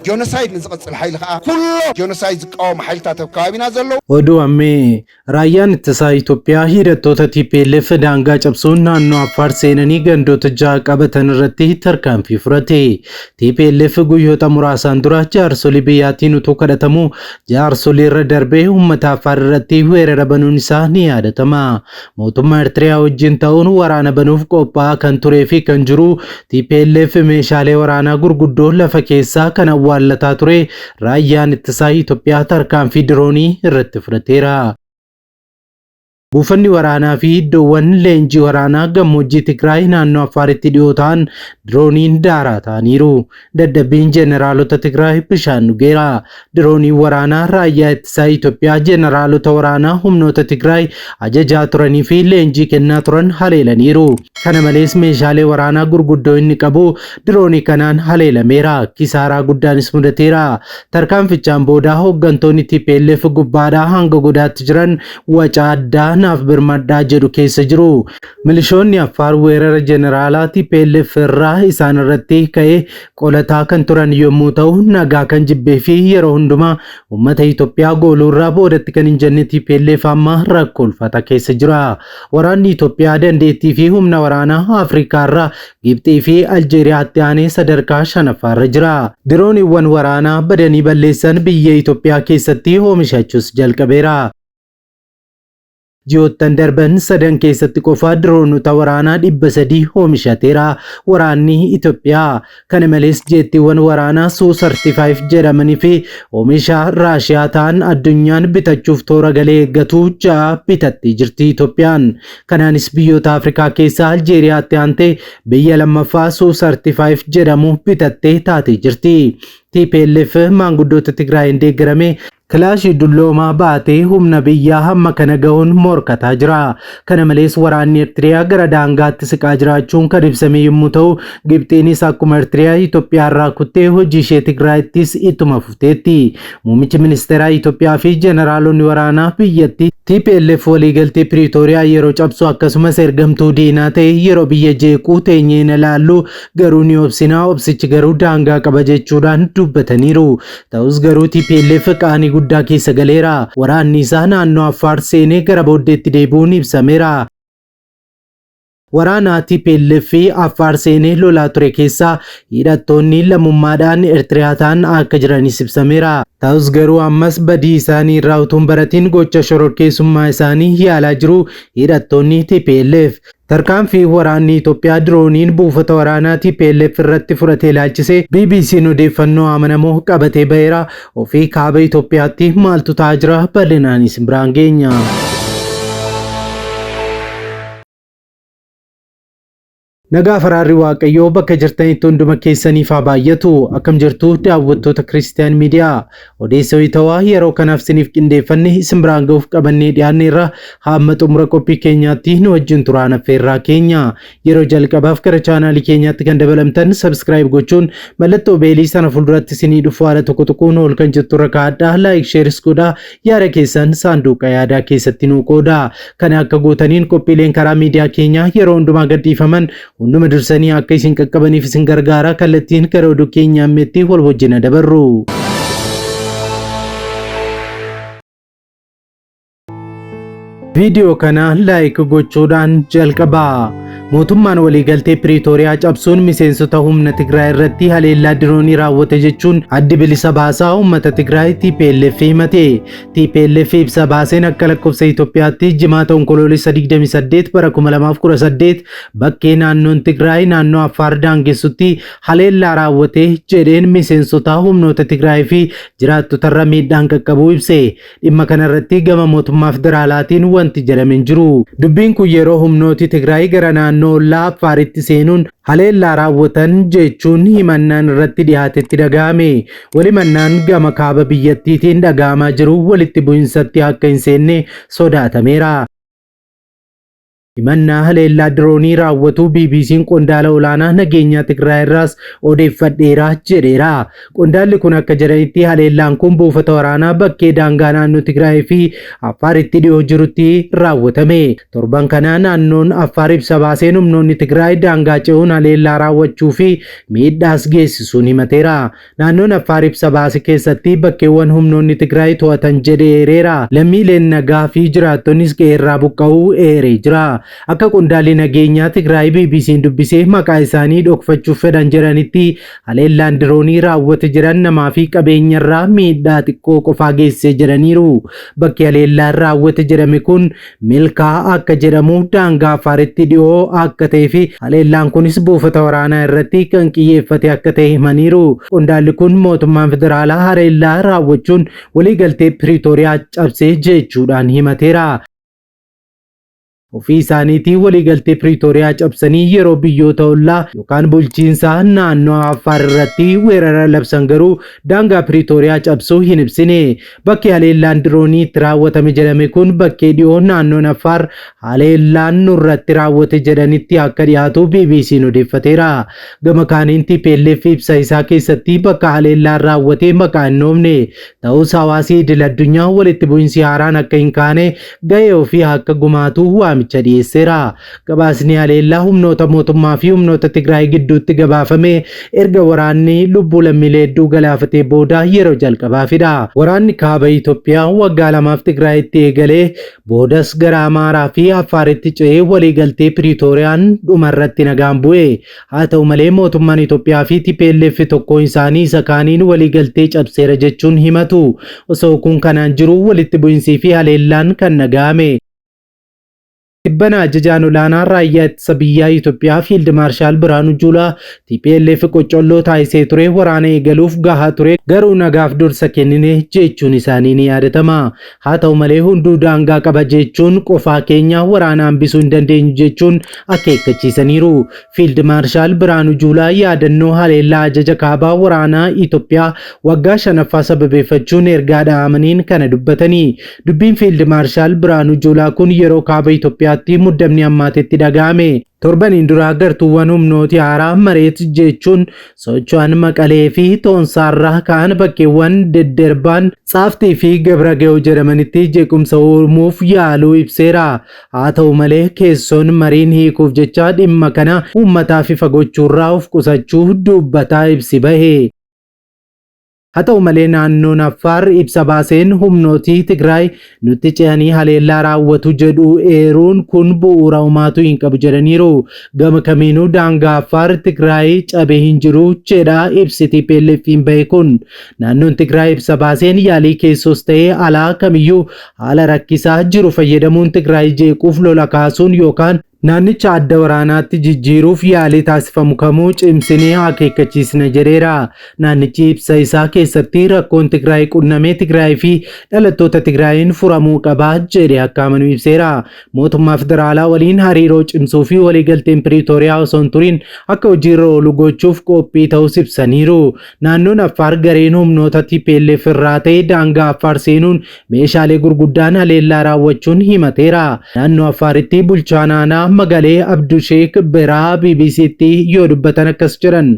ጆኖሳይድ ንዝቀጽል ሓይሊ ከዓ ኩሎ ጆኖሳይድ ዝቃወሙ ሓይልታት ኣብ ከባቢና ዘለዉ ወዱ አሜ ራያን ተሳ ኢትዮጵያ ሂደቶተ ቲፒኤልኤፍ ዳንጋ ጨብሱን ናኖ አፋር ሴነኒ ገንዶ ተጃ ቀበተን ረቲ ተርካንፊ ፍረቴ ቲፒኤልኤፍ ጉዮታ ሙራሳን ዱራ ጃርሶሊ ቢያቲኑ ተከደተሙ ጃርሶሊ ረደርቤ ኡመታ አፋር ረቲ ወረረ በኑንሳ ኒያደተማ ሞቱማ ኤርትራ ወጅን ታውን ወራነ በኑፍ ቆጳ ከንቱሬፊ ከንጅሩ ቲፒኤልኤፍ ሜሻሌ ወራና ጉርጉዶ ለፈኬሳ ከነዋለታ ቱሬ ራያን ተሳ ኢትዮጵያ ተርካንፊ ድሮኒ ረቲ ፍረቴራ buufanni waraanaa fi iddoowwan leenjii waraanaa gammoojjii Tigraay naannoo Affaaritti dhiyootaan dirooniin daaraa ta'aniiru. Dadhabbiin jeneraalota Tigraay bishaan dhugeera. Dirooniin waraanaa raayyaa ittisaa Itoophiyaa jeneraalota waraanaa humnoota Tigraay ajajaa turanii fi leenjii kennaa turan haleelaniiru. Kana malees meeshaalee waraanaa gurguddoo inni qabu diroonii kanaan haleelameera. Kisaaraa guddaanis mudateera. Tarkaanfichaan booda hooggantoonni TPLF gubbaadhaa hanga godaatti jiran wacaa addaa naaf birmadhaa jedhu keessa jiru. Milishoonni Affaar weerara jeneraalaa TPLF irraa isaan irratti ka'ee qolataa kan turan yommuu ta'u nagaa kan jibbee fi yeroo hundumaa uummata Itoophiyaa gooluurraa boodatti kan hin jenne TPLF amma rakkoolfata keessa jira. Waraanni Itoophiyaa dandeettii fi humna waraanaa Afrikaa irraa Gibxii fi Aljeeriyaatti aanee sadarkaa 5ffaarra jira. Dirooniiwwan waraanaa badanii balleessan biyya Itoophiyaa keessatti oomishachuus jalqabeera. Ji'oottan darban sadan keessatti qofa diroonota waraanaa 300 oomishateera waraanni Itoophiyaa. Kana malees jeettiiwwan waraanaa Su-35 jedhamanii fi oomisha Raashiyaa ta'an addunyaan bitachuuf toora galee eeggatu ja'a bitatti jirti Itoophiyaan. Kanaanis biyyoota Afrikaa keessaa Aljeeriyaatti aantee biyya lammaffaa Su-35 jedhamu bitattee taatee jirti. TPLF maanguddoota Tigraayin deeggarame Kilaashi dulloomaa baatee humna biyyaa hamma kana ga'uun morkataa jira. Kana malees waraanni Eertiriyaa gara daangaatti siqaa jiraachuun kan ibsame yommuu ta'u, Gibxiinis akkuma Eertiriyaa Itoophiyaa irraa kuttee hojii ishee Tigraayittis ittuma fufteetti. Muummichi ministeeraa Itoophiyaa fi jeneraalonni waraanaa biyyatti TPLF waliigaltee Piriitooriyaa yeroo cabsu akkasumas ergamtuu diinaa ta'e yeroo biyya jeequu teenyeen ilaallu garuu ni obsinaa obsichi garuu daangaa qaba jechuudhaan dubbataniiru. Ta'us garuu TPLF qaanii guddaa keessa galeera. Waraanni isaa naannoo Affaar seenee gara booddeetti deebi'uun ibsameera. Waraana TPLF Affaar seenee lolaa ture keessaa hidhattoonni lammummaadhaan Eertiriyaa ta'an akka jiranis ibsameera. Ta'us garuu ammas badii isaanii irraa utuu hin baratin gocha shororkeessummaa isaanii yaalaa jiru hidhattoonni TPLF. Tarkaanfii waraanni Itoophiyaa dirooniin buufata waraanaa TPLF irratti fudhatee ilaalchise BBC'n odeeffannoo amanamoo qabatee baheera. Ofii kaaba Itoophiyaatti maaltu ta'aa jira bal'inaanis biraan geenya. Nagaa faraarri waaqayyoo bakka jirtanitti hunduma keessaniif haa baay'atu. Akkam jirtu daawwattoota Kiristiyaan Miidiyaa. Odeessa wayitawaa yeroo kanaaf isiniif qindeeffanne isin biraan ga'uuf qabannee dhiyaanneerra hamma xumura qophii keenyaatti nu wajjin turaan affeerraa keenya. Yeroo jalqabaaf gara chaanaalii keenyaatti kan dabalamtan subscribe gochuun mallattoo beelii sana fuulduratti isinii dhufu haala tokko tokkoon ol kan jettu rakkaadhaa like shares godhaa yaada keessan saanduqa yaadaa keessatti nu qoodaa. Kana akka gootaniin qophiileen karaa miidiyaa keenyaa yeroo hundumaa gadhiifaman hunduma dursanii akka isin qaqqabaniif isin gargaara. Kallattiin gara oduu keenya ammeetti wal wajjin dabarru. Video kana like gochuudhaan jalqabaa. Mootummaan waliigaltee Piriitooriyaa cabsuun miseensota humna Tigraay irratti haleellaa diroonii raawwate jechuun addi bilisa baasaa uummata Tigraay TPLF himate. TPLF ibsa baaseen akka lakkoofsa Itoophiyaatti jimaata onkoloolessa 28 bara 2018 bakkee naannoon Tigraay naannoo Affaar daangessutti haleellaa raawwate jedheen miseensota humnoota Tigraay fi jiraattota irra miidhaan qaqqabuu ibse. Dhimma kana irratti gama mootummaa federaalaatiin wanti jedhame hin jiru. Dubbiin kun yeroo humnooti Tigraay gara naannoo Affaaritti seenuun haleellaa raawwatan jechuun himannaan irratti dhiyaatetti dhaga'ame. Walimannaan gama kaaba biyyattiitiin dhaga'amaa jiru walitti bu'insatti akka hin seenne sodaatameera. himannaa haleellaa diroonii raawwatu BBC'n qondaala olaanaa nageenya Tigraay irraas odeeffadheera jedheera. Qondaalli kun akka jedhanitti haleellaan kun buufata waraanaa bakkee daangaa naannoo Tigraay fi Affaaritti dhiyoo jirutti raawwatame. Torban kana naannoon Affaar ibsa baaseen humnoonni Tigraay daangaa ce'uun haleellaa raawwachuu fi miidhaas geessisuun himateera. Naannoon Affaar ibsa baase keessatti bakkeewwan humnoonni Tigraay to'atan jedheera. Lammiileen nagaa fi jiraattonnis qeerraa buqqa'uu eeree jira. Akka qondaalli nageenyaa Tigraay BBC'n dubbisee maqaa isaanii dhokfachuuf fedhan jedhanitti haleellaan diroonii raawwate jiran namaa fi qabeenyarraa miidhaa xiqqoo qofaa geessee jedhaniiru. Bakki haleellaan raawwate jedhame kun Milkaa akka jedhamu daangaa Affaaritti dhiyoo akka ta'ee fi haleellaan kunis buufata waraanaa irratti kan xiyyeeffate akka ta'e himaniiru. Qondaalli kun mootummaan federaalaa haleellaa raawwachuun waliigaltee Piriitooriyaa cabsee jechuudhaan himateera. Ofii isaaniitii waliigaltee Piriitooriyaa cabsanii yeroo biyyoota ollaa yookaan bulchiinsa naannoo Affaar irratti weerara labsan garuu daangaa Piriitooriyaa cabsuu hin ibsine. Bakki haleellaan diroonii itti raawwatame jedhame kun bakkee dhiyoo naannoon Affaar haleellaan nurratti raawwate jedhanitti akka dhiyaatu BBC'n odeeffateera. Gama kaaniin TPLF ibsa isaa keessatti bakka haleellaan raawwate maqaa hin dhoofne ta'us hawaasni idil-addunyaa walitti bu'iinsi haaraan akka hin kaane gahee ofii akka gumaatu waamicha dhiyeesseera. Gabaasni haleellaa humnoota mootummaa fi humnoota Tigraay gidduutti gabaafame erga waraanni lubbuu lammiilee hedduu galaafatee booda yeroo jalqabaafidha. Waraanni kaaba Itoophiyaa waggaa lamaaf Tigraayitti eegalee boodas gara Amaaraa fi Affaaritti ce'ee waliigaltee Piriitooriyaan dhumarratti nagaan bu'e. Haa ta'u malee mootummaan Itoophiyaa fi TPLF tokko isaanii isa kaaniin waliigaltee cabseera jechuun himatu. Osoo kun kanaan jiru walitti bu'iinsii fi haleellaan kan nagahame. Tibbana ajajaan olaanaa raayyaa ittisa biyyaa Itoophiyaa Fiild Maarshaal Biraanuu Juulaa TPLF qocolloo taasisee ture waraana eegaluuf gahaa ture garuu nagaaf dursa kennine jechuun isaanii ni yaadatama. Haa ta'u malee hunduu daangaa qaba jechuun qofaa keenya waraana hambisuu hin dandeenyu jechuun akeekkachiisaniiru. Fiild Maarshaal Biraanuu Juulaa yaadannoo haleellaa ajaja kaabaa waraanaa Itoophiyaa waggaa 5ffaa sababeeffachuun ergaa dhaamaniin kana dubbatanii. Dubbiin Fiild Maarshaal Biraanuu Juulaa kun yeroo kaaba Itoophiyaa muddamni ammaatetti dhagahame. Torbaniin duraa gartuuwwan humnooti haaraa mareet jechuun socho'an Maqalee fi Toonsaarraa ka'an bakkeewwan dedderbaan Tsaaftii fi Gabraga'oo jedhamanitti jeequmsa uumuuf yaaluu ibseera. Haa ta'u malee keessoon mariin hiikuuf jecha dhimma kana uummataaf ifa gochuurraa of qusachuu dubbataa ibsi bahe. Haa ta'u malee naannoon Affaar ibsa baaseen humnooti Tigraay nutti ce'anii haleellaa raawwatu jedhu eeruun kun bu'uura uumaatu hin qabu jedhaniiru. Gama kamiinuu daangaa Affaar Tigraay cabee hin jiru jedha ibsi TPLF'n bahe kun. Naannoon Tigraay ibsa baaseen yaalii keessos ta'ee alaa kamiyyuu haala rakkisaa jiru fayyadamuun Tigraay jeequuf lola kaasuun yookaan naannicha adda waraanaatti jijjiiruuf yaalii taasifamu kamuu cimsinee akeekkachiisna jedheera. Naannichi ibsa isaa keessatti rakkoon Tigraay qunnamee Tigraay fi dhalattoota Tigraayin furamuu qaba jedhee akka amanu ibseera. Mootummaa federaalaa waliin hariiroo cimsuu fi waliigalteen Piriitooriyaa osoo hin turin akka hojiirra oolu gochuuf qophii ta'us ibsaniiru. Naannoon Affaar gareen humnoota TPLF irraa ta'e daangaa Affaar seenuun meeshaalee gurguddaan haleellaa raawwachuun himateera. Naannoo Affaaritti bulchaan aanaa Magalee Abdusheek Biraa BBC'tti yoo dubbatan akkas jedhan.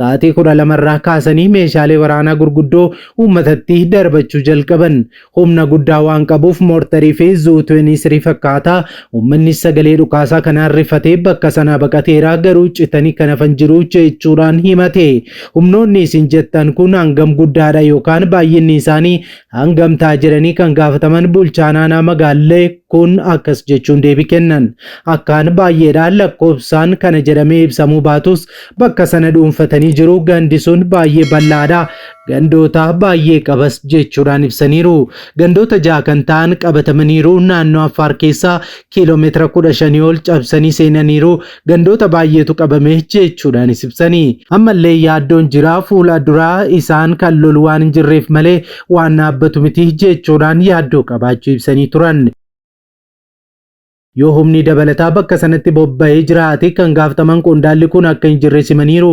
Sa'aatii 12 irraa kaasanii meeshaalee waraanaa gurguddoo uummatatti darbachuu jalqaban. Humna guddaa waan qabuuf moortarii fi zuutweeniisrii fakkaata. Uummanni sagalee dhukaasaa kanaan rifatee bakka sana baqateera garuu citanii kan hafan jiru jechuudhaan himate. Humnoonni isin jettan kun hangam guddaadha yookaan baay'inni isaanii hangam ta'a jedhanii kan gaafataman bulchaan aanaa Magaalee kun akkas jechuun deebii kennan. Akkaan baay'eedhaan lakkoofsaan kana jedhamee ibsamuu baatus bakka sana dhuunfatanii jiru gandi sun baay'ee bal'aadha. Gandoota baay'ee qabas jechuudhaan ibsaniiru. Gandoota 6 kan ta'an qabatamaniiru. Naannoo Affaar keessaa kiiloomeetira 15 ol cabsanii seenaniiru. Gandoota baay'eetu qabame jechuudhaan ibsanii. Ammallee yaaddoon jira fuula duraa isaan kan lolu waan hin jirreef malee waan dhaabbatu miti jechuudhaan yaaddoo qabaachuu ibsanii turan. yoo humni dabalataa bakka sanatti bobba'ee jiraate kan gaafataman qondaalli kun akka hin jirre simaniiru.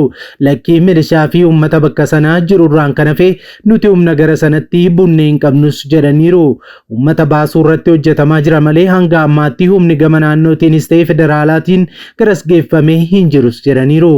Lakkii milishaa fi uummata bakka sanaa jirurraan kan hafe nuti humna gara sanatti bunnee hin qabnus jedhaniiru. Uummata baasuu irratti hojjetamaa jira malee hanga ammaatti humni gama naannootiinis ta'e federaalaatiin garas geeffamee hin jirus jedhaniiru.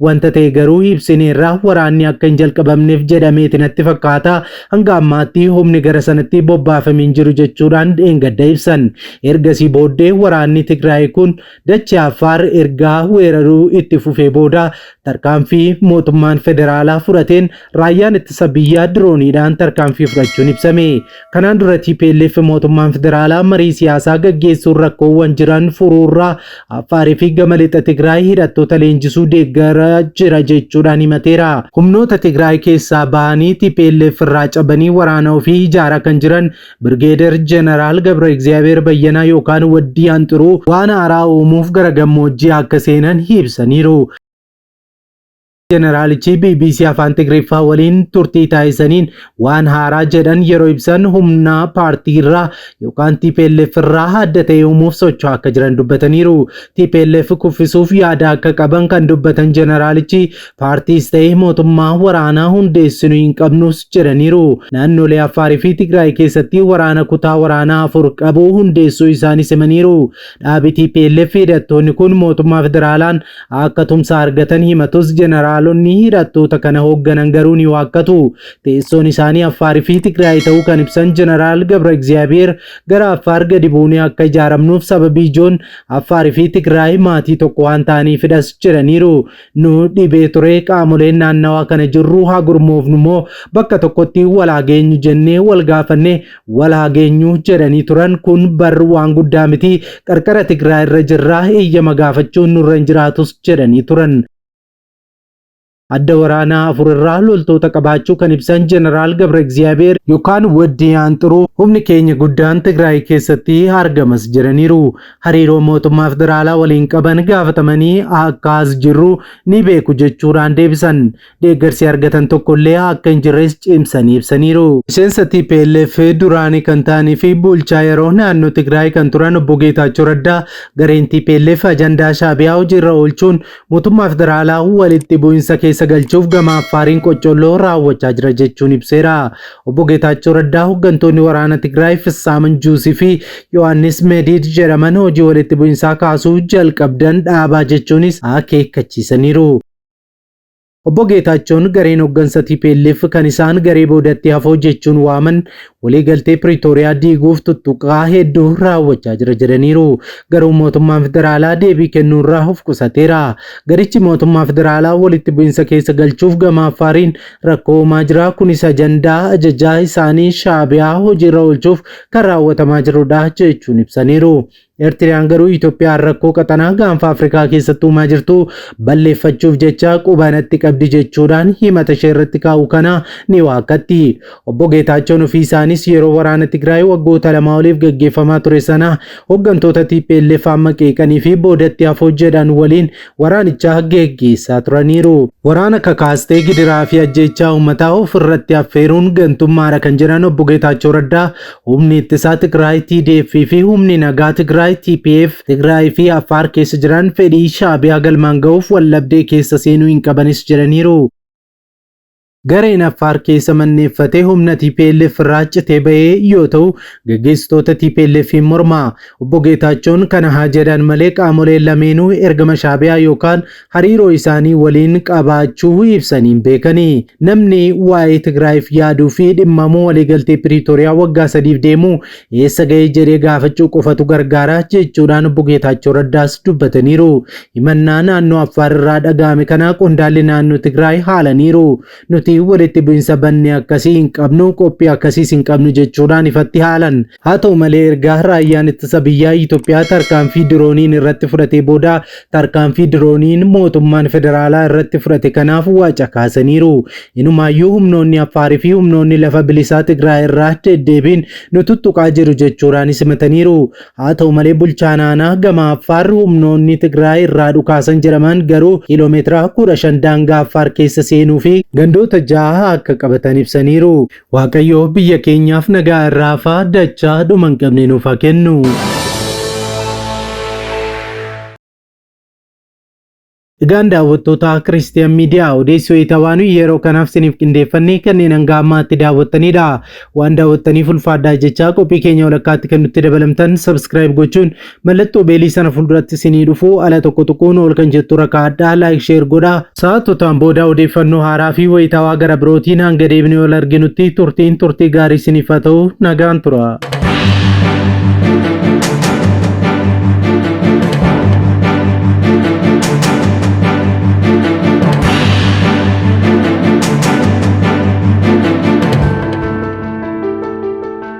Wanta ta'e garuu ibsineerraa waraanni akka hin jalqabamneef jedhameeti natti fakkaata. Hanga ammaatti humni gara sanatti bobbaafamee hin jiru jechuudhaan dheengadda ibsan. Ergasii booddee waraanni Tigraay kun dachee Affaar ergaa weeraruu itti fufee booda tarkaanfii mootummaan federaalaa fudhateen raayyaan ittisa biyyaa dirooniidhaan tarkaanfii fudhachuun ibsame. Kanaan dura TPLF mootummaan federaalaa marii siyaasaa gaggeessuun rakkoowwan jiran furuurraa Affaarii fi gama lixa Tigraay hidhattoota leenjisuu deeggaraa jira jechuudhaan himateera. Humnoota Tigraay keessaa bahanii TPLF irraa cabanii waraana ofii ijaaraa kan jiran Birgeeder Jeneraal Gabra Egzaabeer Bayyanaa yookaan Waddii Anxuruu waan haaraa uumuuf gara gammoojjii akka seenan ibsaniiru. Jeneraalichi BBC Afaan Tigriffaa waliin turtii taasisaniin waan haaraa jedhan yeroo ibsan humna paartii irraa yookaan TPLF irraa adda ta'e uumuuf socho'aa akka jiran dubbataniiru. TPLF kuffisuuf yaada akka qaban kan dubbatan jeneraalichi paartiis ta'e mootummaa waraanaa hundeessinu hin qabnus jedhaniiru. Naannolee Affaarii fi Tigraay keessatti waraana kutaa waraanaa 4 qabu hundeessuu isaanii himaniiru. Dhaabi TPLF hidhattoonni kun mootummaa federaalaan akka tumsa argatan himatus jeneraal Haalonni hidhattoota kana hoogganan garuu ni waakkatu. Teessoon isaanii Affaarii fi Tigraay ta'uu kan ibsan Jeneraal Gabra Egzaabeer gara Affaar gadi buunee akka ijaaramnuuf sababii ijoon Affaarii fi Tigraay maatii tokko waan ta'aniifidhas jedhaniiru. Nu dhibee ture qaamoleen naannawaa kana jirru haa gurmoofnu moo bakka tokkotti wal haa geenyu jennee wal gaafannee wal haa geenyu jedhanii turan. Kun bar waan guddaa miti, qarqara Tigraay irra jirraa eeyyama gaafachuun nurra hin jiraatus jedhanii turan. Adda waraanaa 4 irraa loltoota qabaachuu kan ibsan Jeneraal Gabra Egzaabeer yookaan Waddii Anxuruu humni keenya guddaan Tigraay keessatti argamas jedhaniiru. Hariiroo mootummaa federaalaa waliin qaban gaafatamanii akka as jirru ni beeku jechuudhaan deebisan. Deeggarsi argatan tokkollee akka hin jirres cimsanii ibsaniiru. Miseensa TPLF duraanii kan ta'anii fi bulchaa yeroo naannoo Tigraay kan turan obbo Geetaachoo Raddaa gareen TPLF ajandaa Shaabiyaa hojiirra oolchuun mootummaa federaalaa walitti bu'insa galchuuf gama Affaariin qoccoolloo raawwachaa jira jechuun ibseera. Obbo Geetaachoo Raddaa hooggantoonni waraana Tigraay Fissaa Minjuusii fi Yohaannis Mediid jedhaman hojii walitti bu'insaa kaasuu jalqabdan dhaabaa jechuunis akeekkachiisaniiru. Obbo Geetaachoon gareen hooggansa TPLF kan isaan garee boodatti hafoo jechuun waaman waliigaltee Pretooriyaa diiguuf tuttuqaa hedduu raawwachaa jira jedhaniiru. Garuu mootummaan federaalaa deebii kennuurraa of qusateera. Garichi mootummaa federaalaa walitti bu'insa keessa galchuuf gama Affaariin rakkoo uumaa jira. Kunis ajandaa ajajaa isaanii Shaabiyaa hojiirra oolchuuf kan raawwatamaa jirudha jechuun ibsaniiru. Eertiriyaan garuu Itoophiyaan rakkoo qaxanaa gaanfa Afrikaa keessatti uumaa jirtu balleeffachuuf jecha qubanatti qabdi jechuudhaan himata ishee irratti kaa'u kana ni waakkatti. Obbo Geetaachoon ofii isaanis yeroo waraana Tigraay waggoota 2 oliif gaggeeffamaa ture sana hooggantoota TPLF amma qeeqanii fi boodatti hafoo jedhan waliin waraanicha gaggeessaa turaniiru. Waraana kakaastee gidiraa fi ajjechaa uummataa ofirratti affeeruun gantummaadha kan jedhan obbo Geetaachoo Raddaa humni ittisaa Tigraay TDF fi humni nagaa Tigraay TPF Tigraay fi Affaar keessa jiran fedhii Shaabiyaa galmaan ga'uuf wallabdee keessa seenuu hin qabanis jedhaniiru. Gareen Affaar keessa manneeffatee humna TPLF irraa citee bahee yoo ta'u gaggeessitoota TPLF mormaa. Obbo Geetaachoon kana haa jedhan malee qaamoleen lameenuu ergama Shaabiyaa yookaan hariiroo isaanii waliin qabaachuu ibsaniin beekanii. Namni waa'ee Tigraayiif yaaduu fi dhimmamuu waliigaltee Pretooriyaa waggaa 3f deemu eessa ga'ee jedhee gaafachuu qofatu gargaara jechuudhaan obbo Geetaachoo Raddaas dubbataniiru. Himannaa naannoo Affaar irraa dhaga'ame kana qondaalli naannoo Tigraay haalaniiru. Nuti walitti bu'insa bannee akkasii hin qabnu, qophii akkasiis hin qabnu jechuudhaan ifatti haalan. Haa ta'u malee ergaa raayyaan ittisa biyyaa Itoophiyaa tarkaanfii dirooniin irratti fudhatee booda tarkaanfii dirooniin mootummaan federaalaa irratti fudhate kanaaf waaca kaasaniiru. Inumaayyuu humnoonni Affaarii fi humnoonni lafa bilisaa Tigraay irraa deddeebiin nu tuttuqaa jiru jechuudhaan simataniiru. Haa ta'u malee bulchaan aanaa gama Affaar humnoonni Tigraay irraa dhukaasan jedhaman garuu kiiloomeetira 15 daangaa Affaar keessa seenuu fi gandoota 6 akka qabatan ibsaniiru. Waaqayyo biyya keenyaaf nagaa irraa fi dachaa dhuma hin qabne nuuf haa kennu. Egaan daawwattoota Kiristiyaan Miidiyaa odeessoo itawaanu yeroo kanaaf siniif qindeeffannee kanneen hanga ammaatti daawwattanidha. Waan daawwattaniif ulfaadhaa jechaa qophii keenya walakkaatti kan nutti dabalamtan subscribe gochuun mallattoo beelii sana fuulduratti isinii dhufu ala tokkoon ol kan jettu rakkaadhaa like share godhaa. Sa'aatotaan booda odeeffannoo haaraa fi wayitaawaa gara birootiin hanga deebinee wal arginutti turtii gaarii isiniif haa ta'u nagaan tura.